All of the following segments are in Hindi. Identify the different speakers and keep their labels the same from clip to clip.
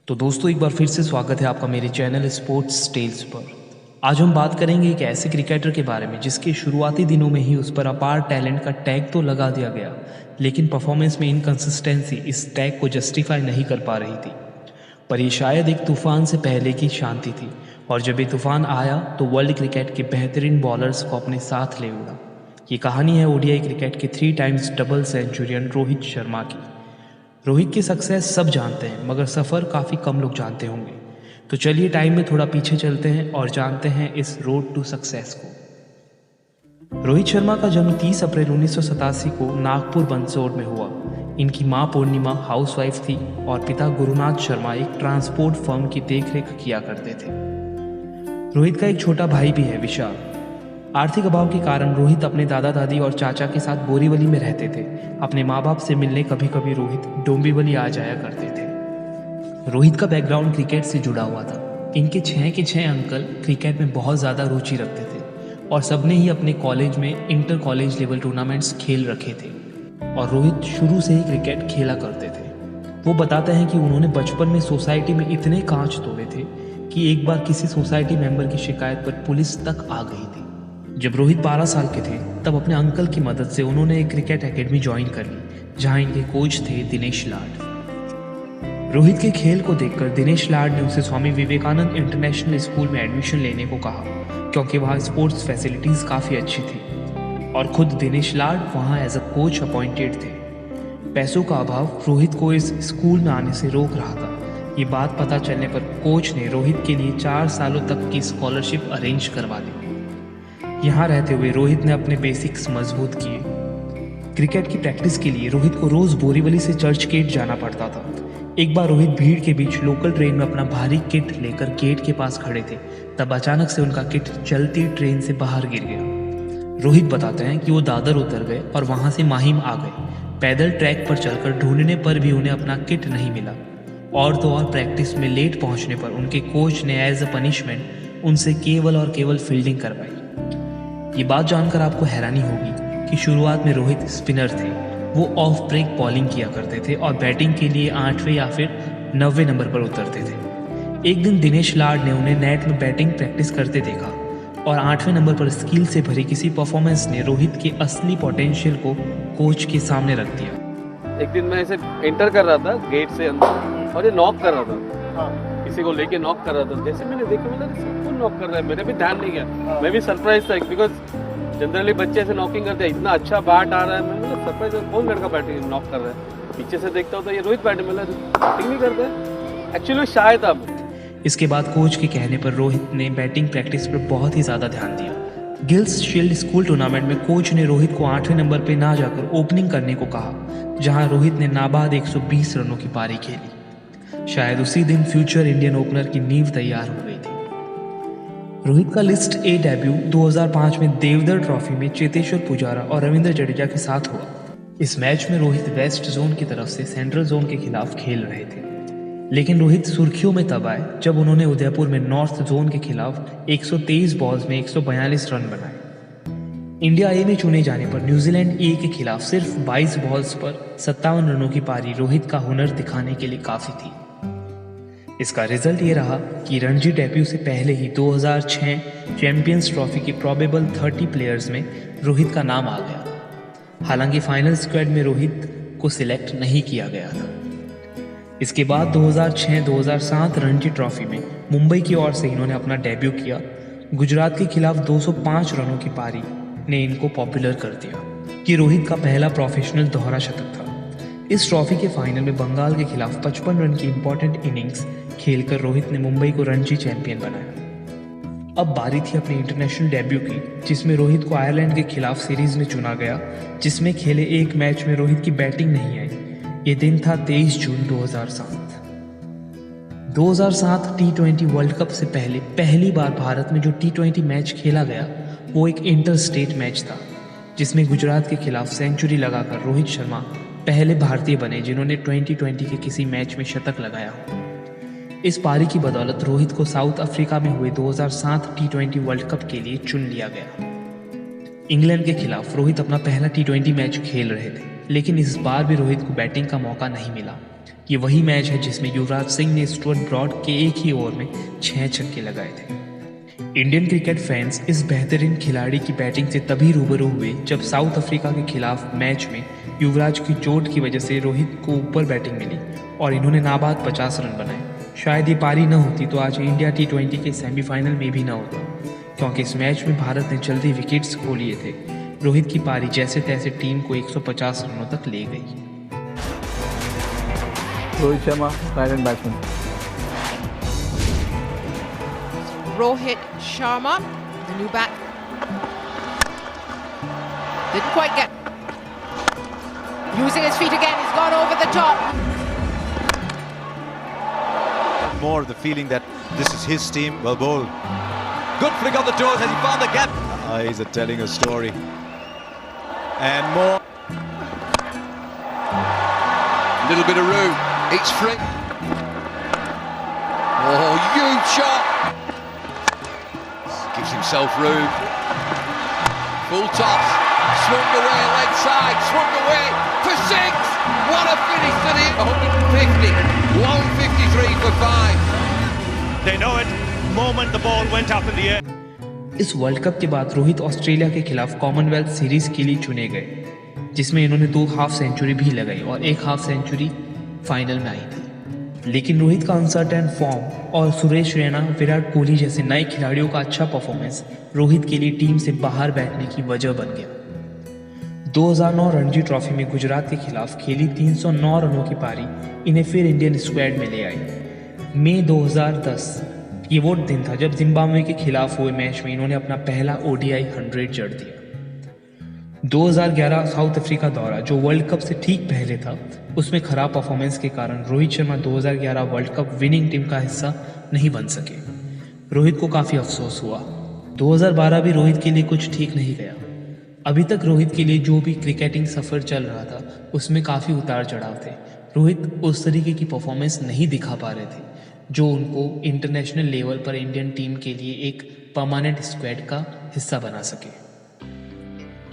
Speaker 1: तो दोस्तों एक बार फिर से स्वागत है आपका मेरे चैनल स्पोर्ट्स टेल्स पर। आज हम बात करेंगे एक ऐसे क्रिकेटर के बारे में जिसके शुरुआती दिनों में ही उस पर अपार टैलेंट का टैग तो लगा दिया गया, लेकिन परफॉर्मेंस में इनकंसिस्टेंसी इस टैग को जस्टिफाई नहीं कर पा रही थी। पर यह शायद एक तूफान से पहले की शांति थी, और जब ये तूफान आया तो वर्ल्ड क्रिकेट के बेहतरीन बॉलर्स को अपने साथ ले उड़ा। ये कहानी है ओडीआई क्रिकेट के 3 times double Centurion Rohit Sharma की। रोहित की सक्सेस सब जानते हैं, मगर सफ़र काफ़ी कम लोग जानते होंगे। तो चलिए टाइम में थोड़ा पीछे चलते हैं और जानते हैं इस रोड टू सक्सेस को। रोहित शर्मा का जन्म 30 अप्रैल 1987 को नागपुर बंसोड़ में हुआ। इनकी मां पूर्णिमा हाउसवाइफ थी और पिता गुरुनाथ शर्मा एक ट्रांसपोर्ट फर्म की देखरेख किया करते थे। रोहित का एक छोटा भाई भी है, विशाल। आर्थिक अभाव के कारण रोहित अपने दादा दादी और चाचा के साथ बोरीवली में रहते थे। अपने माँ बाप से मिलने कभी कभी रोहित डोंबिवली आ जाया करते थे। रोहित का बैकग्राउंड क्रिकेट से जुड़ा हुआ था। इनके 6 के 6 अंकल क्रिकेट में बहुत ज़्यादा रुचि रखते थे और सबने ही अपने कॉलेज में इंटर कॉलेज लेवल टूर्नामेंट्स खेल रखे थे, और रोहित शुरू से ही क्रिकेट खेला करते थे। वो बताते हैं कि उन्होंने बचपन में सोसाइटी में इतने कांच तोड़े थे कि एक बार किसी सोसाइटी मेंबर की शिकायत पर पुलिस तक आ गई थी। जब रोहित 12 साल के थे तब अपने अंकल की मदद से उन्होंने एक क्रिकेट एकेडमी ज्वाइन कर ली, जहां इनके कोच थे दिनेश लाड। रोहित के खेल को देखकर दिनेश लाड ने उसे स्वामी विवेकानंद इंटरनेशनल स्कूल में एडमिशन लेने को कहा, क्योंकि वहां स्पोर्ट्स फैसिलिटीज काफ़ी अच्छी थी, और खुद दिनेश लाड वहां एज अ कोच अपॉइंटेड थे। पैसों का अभाव रोहित को इस स्कूल में आने से रोक रहा था। ये बात पता चलने पर कोच ने रोहित के लिए 4 सालों तक की स्कॉलरशिप अरेंज करवा दी। यहाँ रहते हुए रोहित ने अपने बेसिक्स मजबूत किए। क्रिकेट की प्रैक्टिस के लिए रोहित को रोज बोरीवली से चर्च गेट जाना पड़ता था। एक बार रोहित भीड़ के बीच लोकल ट्रेन में अपना भारी किट लेकर गेट के पास खड़े थे, तब अचानक से उनका किट चलती ट्रेन से बाहर गिर गया। रोहित बताते हैं कि वो दादर उतर गए और वहां से माहिम आ गए। पैदल ट्रैक पर चलकर ढूंढने पर भी उन्हें अपना किट नहीं मिला, और तो और प्रैक्टिस में लेट पहुंचने पर उनके कोच ने एज अ पनिशमेंट उनसे केवल और केवल फील्डिंग करवाई। ये बात जानकर आपको हैरानी होगी कि शुरुआत में रोहित स्पिनर थे। वो ऑफ ब्रेक बॉलिंग किया करते थे और बैटिंग के लिए 8वें या फिर 9वें नंबर पर उतरते थे। एक दिन दिनेश लाड ने उन्हें नेट में बैटिंग प्रैक्टिस करते देखा, और 8वें नंबर पर स्किल से भरी किसी परफॉर्मेंस ने रोहित के असली पोटेंशियल को कोच के सामने रख दिया।
Speaker 2: एक दिन मैं ऐसे एंटर कर रहा था गेट से अंदर, और ये नॉक कर रहा था। किसी को लेके नॉक कर रहा था। जैसे मैंने देखा, मैंने कौन नॉक कर रहा है, मेरे भी ध्यान नहीं गया। मैं भी सरप्राइज था, बिकॉज जनरली बच्चे ऐसे नॉकिंग करते हैं, इतना अच्छा बैट आ रहा है। मैं सरप्राइज, कौन लड़का बैटिंग नॉक कर रहा है। पीछे से देखता हूँ तो ये रोहित बैटिंग नहीं करता है। एक्चुअली शायद अब
Speaker 1: इसके बाद कोच के कहने पर रोहित ने बैटिंग प्रैक्टिस पर बहुत ही ज़्यादा ध्यान दिया। गिल्स शील्ड स्कूल टूर्नामेंट में कोच ने रोहित को 8वें नंबर पर ना जाकर ओपनिंग करने को कहा, जहां रोहित ने नाबाद 120 रनों की पारी खेली। शायद उसी दिन फ्यूचर इंडियन ओपनर की नींव तैयार हो गई थी। रोहित का लिस्ट ए डेब्यू 2005 में देवधर ट्रॉफी में चेतेश्वर पुजारा और रविंद्र जडेजा के साथ हुआ। इस मैच में रोहित वेस्ट जोन की तरफ से सेंट्रल जोन के खिलाफ खेल रहे थे, लेकिन रोहित सुर्खियों में तब आए जब उन्होंने उदयपुर में नॉर्थ जोन के खिलाफ 123 बॉल्स में 142 रन बनाए। इंडिया ए में चुने जाने पर न्यूजीलैंड ए के खिलाफ सिर्फ 22 बॉल्स पर 57 रनों की पारी रोहित का हुनर दिखाने के लिए काफी थी। इसका रिजल्ट ये रहा कि रणजी डेब्यू से पहले ही 2006 चैंपियंस ट्रॉफी की प्रोबेबल 30 प्लेयर्स में रोहित का नाम आ गया। हालांकि फाइनल स्क्वाड में रोहित को सिलेक्ट नहीं किया गया था। इसके बाद 2006-2007 रणजी ट्रॉफी में मुंबई की ओर से इन्होंने अपना डेब्यू किया। गुजरात के खिलाफ 205 रनों की पारी ने इनको पॉपुलर कर दिया कि रोहित का पहला प्रोफेशनल दोहरा शतक था। इस ट्रॉफी के फाइनल में बंगाल के खिलाफ 55 रन की इंपॉर्टेंट इनिंग्स खेलकर रोहित ने मुंबई को रणजी चैंपियन बनाया। अब बारी थी अपने इंटरनेशनल डेब्यू की, जिसमें रोहित को आयरलैंड के खिलाफ सीरीज में चुना गया, जिसमें खेले एक मैच में रोहित की बैटिंग नहीं आई। ये दिन था 23 जून 2007। 2007 T20 वर्ल्ड कप से पहले पहली बार भारत में जो T20 मैच खेला गया वो एक इंटर स्टेट मैच था, जिसमें गुजरात के खिलाफ सेंचुरी लगाकर रोहित शर्मा पहले भारतीय बने जिन्होंने 2020 के किसी मैच में शतक लगाया हो। इस पारी की बदौलत रोहित को साउथ अफ्रीका में हुए 2007 T20 वर्ल्ड कप के लिए चुन लिया गया। इंग्लैंड के खिलाफ रोहित अपना पहला T20 मैच खेल रहे थे, लेकिन इस बार भी रोहित को बैटिंग का मौका नहीं मिला। ये वही मैच है जिसमें युवराज सिंह ने स्टुअर्ट ब्रॉड के एक ही ओवर में 6 छक्के लगाए थे। इंडियन क्रिकेट फैंस इस बेहतरीन खिलाड़ी की बैटिंग से तभी रूबरू हुए जब साउथ अफ्रीका के खिलाफ मैच में युवराज की चोट की वजह से रोहित को ऊपर बैटिंग मिली और इन्होंने नाबाद 50 रन बनाए। शायद ये पारी न होती तो आज इंडिया T20 के सेमीफाइनल में भी न होता, क्योंकि इस मैच में भारत ने जल्दी विकेट्स खो लिए थे। रोहित की पारी जैसे तैसे टीम को 150 रनों तक ले गई।
Speaker 3: Rohit Sharma, right-hand batsman.
Speaker 4: Rohit Sharma, the new bat. Didn't quite get. Using his feet again, he's gone over the top.
Speaker 5: More of the feeling that this is his team. Well bowled. Good flick on the toes. Has he found the gap? Eyes are telling a story. And more.
Speaker 6: Little bit of room. It's free. Oh, huge shot. Gives himself room. Full toss. Swung away, leg side. Swung away for 6. What a finish to the 150. 153 for 5.
Speaker 7: They know it. The moment the ball went up in the air.
Speaker 1: इस वर्ल्ड कप के बाद रोहित ऑस्ट्रेलिया के खिलाफ कॉमनवेल्थ सीरीज के लिए चुने गए, जिसमें इन्होंने 2 हाफ सेंचुरी भी लगाई और 1 हाफ सेंचुरी फाइनल में आई थी। लेकिन रोहित का अनसर्टेन फॉर्म और सुरेश रैना, विराट कोहली जैसे नए खिलाड़ियों का अच्छा परफॉर्मेंस रोहित के लिए टीम से बाहर बैठने की वजह बन गया। 2009 रणजी ट्रॉफी में गुजरात के खिलाफ खेली 309 रनों की पारी इन्हें फिर इंडियन स्क्वाड में ले आई। मई 2010 ये वो दिन था जब जिम्बाब्वे के खिलाफ हुए मैच में इन्होंने अपना पहला ODI 100 जड़ दिया। 2011 साउथ अफ्रीका दौरा जो वर्ल्ड कप से ठीक पहले था, उसमें खराब परफॉर्मेंस के कारण Rohit Sharma 2011 world cup winning team का हिस्सा नहीं बन सके। रोहित को काफ़ी अफसोस हुआ। 2012 भी रोहित के लिए कुछ ठीक नहीं गया। अभी तक रोहित के लिए जो भी क्रिकेटिंग सफ़र चल रहा था उसमें काफ़ी उतार चढ़ाव थे। रोहित उस तरीके की परफॉर्मेंस नहीं दिखा पा रहे थे जो उनको इंटरनेशनल लेवल पर इंडियन टीम के लिए एक परमानेंट स्क्वाड का हिस्सा बना सके।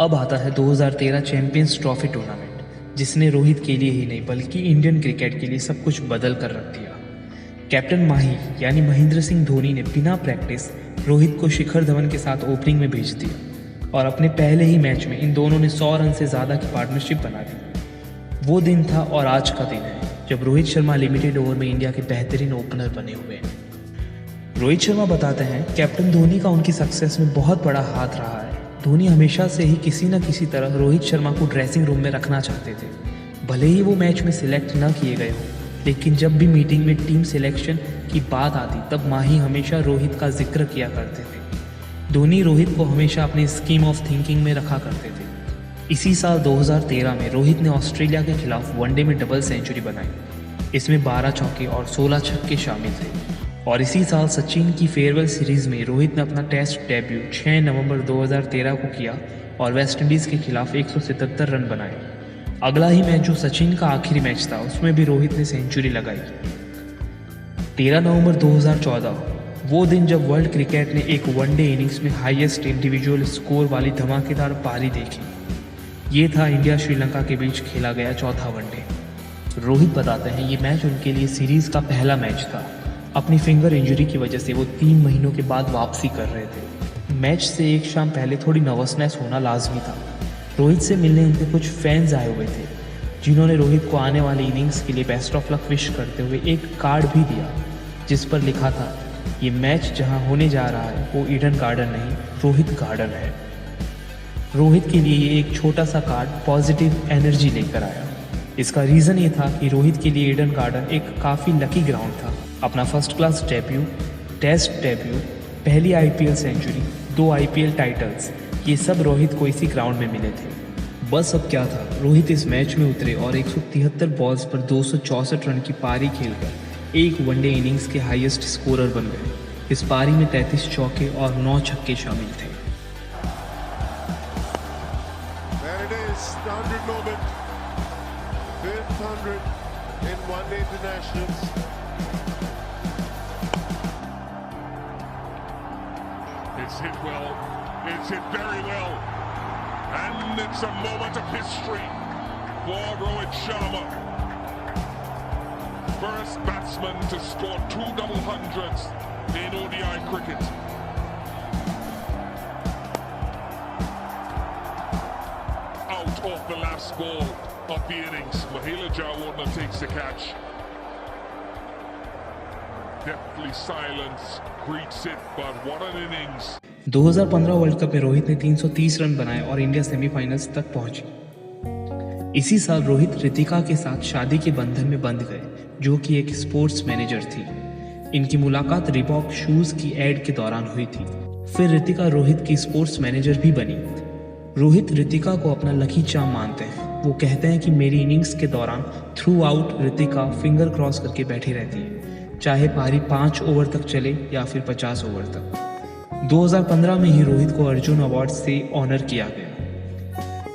Speaker 1: अब आता है 2013 चैंपियंस ट्रॉफी टूर्नामेंट, जिसने रोहित के लिए ही नहीं बल्कि इंडियन क्रिकेट के लिए सब कुछ बदल कर रख दिया। कैप्टन माही यानी महेंद्र सिंह धोनी ने बिना प्रैक्टिस रोहित को शिखर धवन के साथ ओपनिंग में भेज दिया और अपने पहले ही मैच में इन दोनों ने 100 रन से ज़्यादा की पार्टनरशिप बना दी। वो दिन था और आज का दिन है जब रोहित शर्मा लिमिटेड ओवर में इंडिया के बेहतरीन ओपनर बने हुए हैं। रोहित शर्मा बताते हैं, कैप्टन धोनी का उनकी सक्सेस में बहुत बड़ा हाथ रहा है। धोनी हमेशा से ही किसी न किसी तरह रोहित शर्मा को ड्रेसिंग रूम में रखना चाहते थे। भले ही वो मैच में सिलेक्ट न किए गए हों, लेकिन जब भी मीटिंग में टीम सिलेक्शन की बात आती तब माही हमेशा रोहित का जिक्र किया करते थे। धोनी रोहित को हमेशा अपनी स्कीम ऑफ थिंकिंग में रखा करते थे। इसी साल 2013 में रोहित ने ऑस्ट्रेलिया के खिलाफ वनडे में डबल सेंचुरी बनाई। इसमें 12 चौके और 16 छक्के शामिल थे। और इसी साल सचिन की फेयरवेल सीरीज में रोहित ने अपना टेस्ट डेब्यू 6 नवंबर 2013 को किया और वेस्टइंडीज़ के खिलाफ 177 रन बनाए। अगला ही मैच जो सचिन का आखिरी मैच था उसमें भी रोहित ने सेंचुरी लगाई। 13 नवंबर 2014 वो दिन जब वर्ल्ड क्रिकेट ने एक वनडे इनिंग्स में हाईएस्ट इंडिविजुअल स्कोर वाली धमाकेदार पारी देखी। ये था इंडिया श्रीलंका के बीच खेला गया चौथा वनडे। रोहित बताते हैं, ये मैच उनके लिए सीरीज का पहला मैच था। अपनी फिंगर इंजरी की वजह से वो 3 महीनों के बाद वापसी कर रहे थे। मैच से एक शाम पहले थोड़ी नर्वसनेस होना लाजमी था। रोहित से मिलने उनके कुछ फैंस आए हुए थे जिन्होंने रोहित को आने वाली इनिंग्स के लिए बेस्ट ऑफ लक विश करते हुए एक कार्ड भी दिया जिस पर लिखा था, ये मैच जहां होने जा रहा है वो ईडन गार्डन नहीं, रोहित गार्डन है। रोहित के लिए ये एक छोटा सा कार्ड पॉजिटिव एनर्जी लेकर आया। इसका रीज़न ये था कि रोहित के लिए ईडन गार्डन एक काफ़ी लकी ग्राउंड था। अपना first class debut, test debut, पहली IPL सेंचुरी, 2 IPL टाइटल्स, ये सब रोहित को इसी ग्राउंड में मिले थे। बस अब क्या था, रोहित इस मैच में उतरे और 173 बॉल्स पर 264 रन की पारी खेलकर एक वनडे इनिंग्स के हाईएस्ट स्कोरर बन गए। इस पारी में 33 चौके और 9 छक्के शामिल थे।
Speaker 8: It's hit well, it's hit very well, and it's a moment of history for Rohit Sharma. first batsman to score 2 double hundreds in ODI cricket. Out of the last ball of the innings, Mahela Jayawardene takes the catch. Deftly silence greets it, but what an innings.
Speaker 1: 2015 world cup में रोहित ने 330 रन बनाए और इंडिया सेमीफाइनल्स तक पहुंची। इसी साल रोहित रितिका के साथ शादी के बंधन में बंध गए, जो कि एक स्पोर्ट्स मैनेजर थी। इनकी मुलाकात रिबॉक शूज की एड के दौरान हुई थी। फिर रितिका रोहित की स्पोर्ट्स मैनेजर भी बनी। रोहित रितिका को अपना लकी चार्म मानते हैं। वो कहते हैं कि मेरी इनिंग्स के दौरान through out Ritika finger cross करके बैठी रहती है, चाहे पारी 5 ओवर तक चले या फिर 50 ओवर तक। 2015 में ही रोहित को अर्जुन अवार्ड से ऑनर किया गया।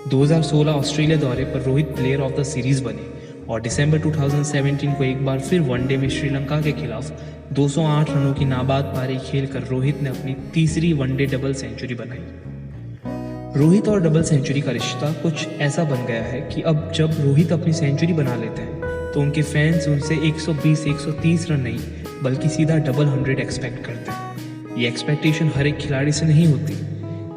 Speaker 1: 2016 ऑस्ट्रेलिया दौरे पर Rohit player of the series बने और दिसंबर 2017 को एक बार फिर वनडे में श्रीलंका के खिलाफ 208 रनों की नाबाद पारी खेलकर रोहित ने अपनी तीसरी वनडे डबल सेंचुरी बनाई। रोहित और डबल सेंचुरी का रिश्ता कुछ ऐसा बन गया है कि अब जब रोहित अपनी सेंचुरी बना लेते हैं तो उनके फैंस उनसे 120-130 रन नहीं बल्कि सीधा डबल 100 एक्सपेक्ट करते हैं। ये एक्सपेक्टेशन हर एक खिलाड़ी से नहीं होती।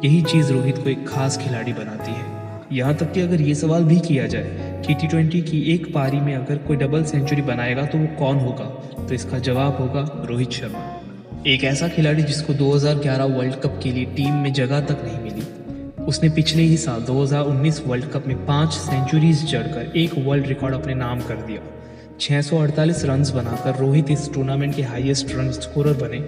Speaker 1: यही चीज़ रोहित को एक खास खिलाड़ी बनाती है। यहाँ तक कि अगर ये सवाल भी किया जाए कि T20 की एक पारी में अगर कोई डबल सेंचुरी बनाएगा तो वो कौन होगा, तो इसका जवाब होगा रोहित शर्मा। एक ऐसा खिलाड़ी जिसको 2011 वर्ल्ड कप के लिए टीम में जगह तक नहीं मिली। उसने पिछले ही साल 2019 वर्ल्ड कप में 5 सेंचुरीज जड़कर एक वर्ल्ड रिकॉर्ड अपने नाम कर दिया। 648 रन्स बनाकर रोहित इस टूर्नामेंट के हाईएस्ट रन स्कोरर बने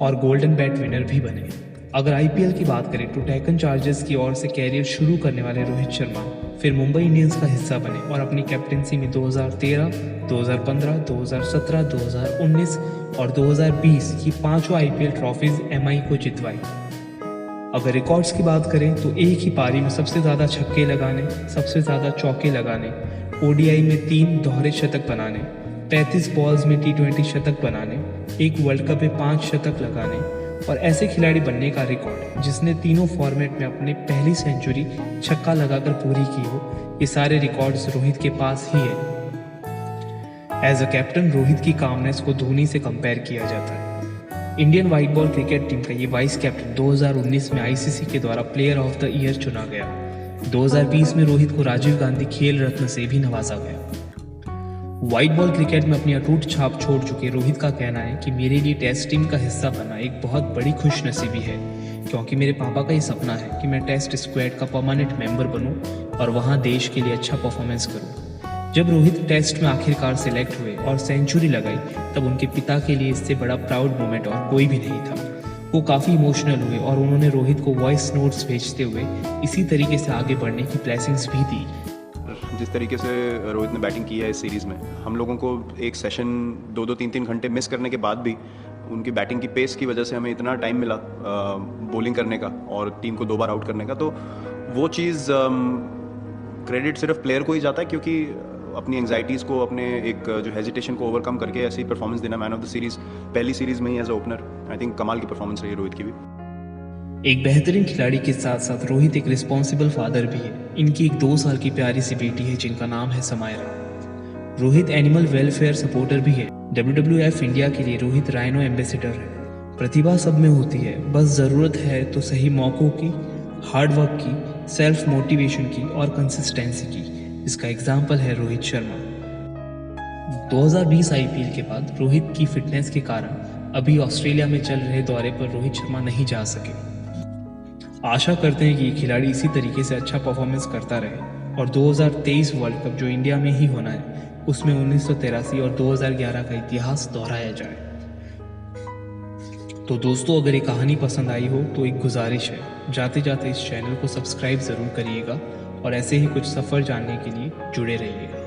Speaker 1: और गोल्डन बैट विनर भी बने। अगर आईपीएल की बात करें तो डेक्कन चार्जर्स की ओर से कैरियर शुरू करने वाले रोहित शर्मा फिर मुंबई इंडियंस का हिस्सा बने और अपनी कैप्टेंसी में 2013, 2015, 2017, 2019 और 2020 की 5 आईपीएल ट्रॉफीज एमआई को जितवाई। अगर रिकॉर्ड्स की बात करें तो एक ही पारी में सबसे ज़्यादा छक्के लगाने, सबसे ज़्यादा चौके लगाने, ओडीआई में 3 दोहरे शतक बनाने, 35 बॉल्स में T20 शतक बनाने, एक वर्ल्ड कप में 5 शतक लगाने और ऐसे खिलाड़ी बनने का रिकॉर्ड जिसने तीनों फॉर्मेट में अपने पहली सेंचुरी छक्का लगाकर पूरी की हो, ये सारे रिकॉर्ड्स रोहित के पास ही है। एज अ कैप्टन रोहित की कामनेस को धोनी से कंपेयर किया जाता है। Indian white ball cricket team का ये वाइस कैप्टन 2019 में आईसीसी के द्वारा प्लेयर ऑफ द ईयर चुना गया। 2020 में रोहित को राजीव गांधी खेल रत्न से भी नवाजा गया। व्हाइट बॉल क्रिकेट में अपनी अटूट छाप छोड़ चुके रोहित का कहना है कि मेरे लिए टेस्ट टीम का हिस्सा बनना एक बहुत बड़ी खुशनसीबी है, क्योंकि मेरे पापा का ये सपना है कि मैं टेस्ट स्क्वाड का परमानेंट मेंबर बनूं और वहां देश के लिए अच्छा परफॉर्मेंस करूं। जब रोहित टेस्ट में आखिरकार सिलेक्ट हुए और सेंचुरी लगाई तब उनके पिता के लिए इससे बड़ा प्राउड मोमेंट और कोई भी नहीं था। वो काफ़ी इमोशनल हुए और उन्होंने रोहित को वॉइस नोट्स भेजते हुए इसी तरीके से आगे बढ़ने की ब्लेसिंग्स भी दी।
Speaker 9: जिस तरीके से रोहित ने बैटिंग की है इस सीरीज़ में, हम लोगों को एक सेशन 2-2, 3-3 घंटे मिस करने के बाद भी उनकी बैटिंग की पेस की वजह से हमें इतना टाइम मिला बॉलिंग करने का और टीम को 2 बार आउट करने का। तो वो चीज़ क्रेडिट सिर्फ प्लेयर को ही जाता है, क्योंकि अपनी एंग्जाइटीज़ को, अपने एक जो हेजिटेशन को ओवरकम करके ऐसी परफॉर्मेंस देना मैन ऑफ द सीरीज़ पहली सीरीज़ में ही as a opener, I think कमाल की परफॉर्मेंस रही रोहित की भी।
Speaker 1: एक बेहतरीन खिलाड़ी के साथ साथ रोहित एक रिस्पॉन्सिबल फादर भी है। इनकी एक 2 साल की प्यारी सी बेटी है जिनका नाम है Samaira. Rohit animal welfare supporter भी है। WWF इंडिया के लिए रोहित राइनो एम्बेसडर है। प्रतिभा सब में होती है, बस ज़रूरत है तो सही मौक़ों की, हार्डवर्क की, सेल्फ मोटिवेशन की और कंसिस्टेंसी की। इसका एग्जाम्पल है रोहित शर्मा। 2020 आईपीएल के बाद रोहित की फिटनेस के कारण अभी ऑस्ट्रेलिया में चल रहे दौरे पर रोहित शर्मा नहीं जा सके। आशा करते हैं कि ये खिलाड़ी इसी तरीके से अच्छा परफॉर्मेंस करता रहे और 2023 वर्ल्ड कप जो इंडिया में ही होना है उसमें 1983 और 2011 का इतिहास दोहराया जाए। तो दोस्तों, अगर ये कहानी पसंद आई हो तो एक गुजारिश है, जाते जाते इस चैनल को सब्सक्राइब ज़रूर करिएगा और ऐसे ही कुछ सफ़र जानने के लिए जुड़े रहिएगा।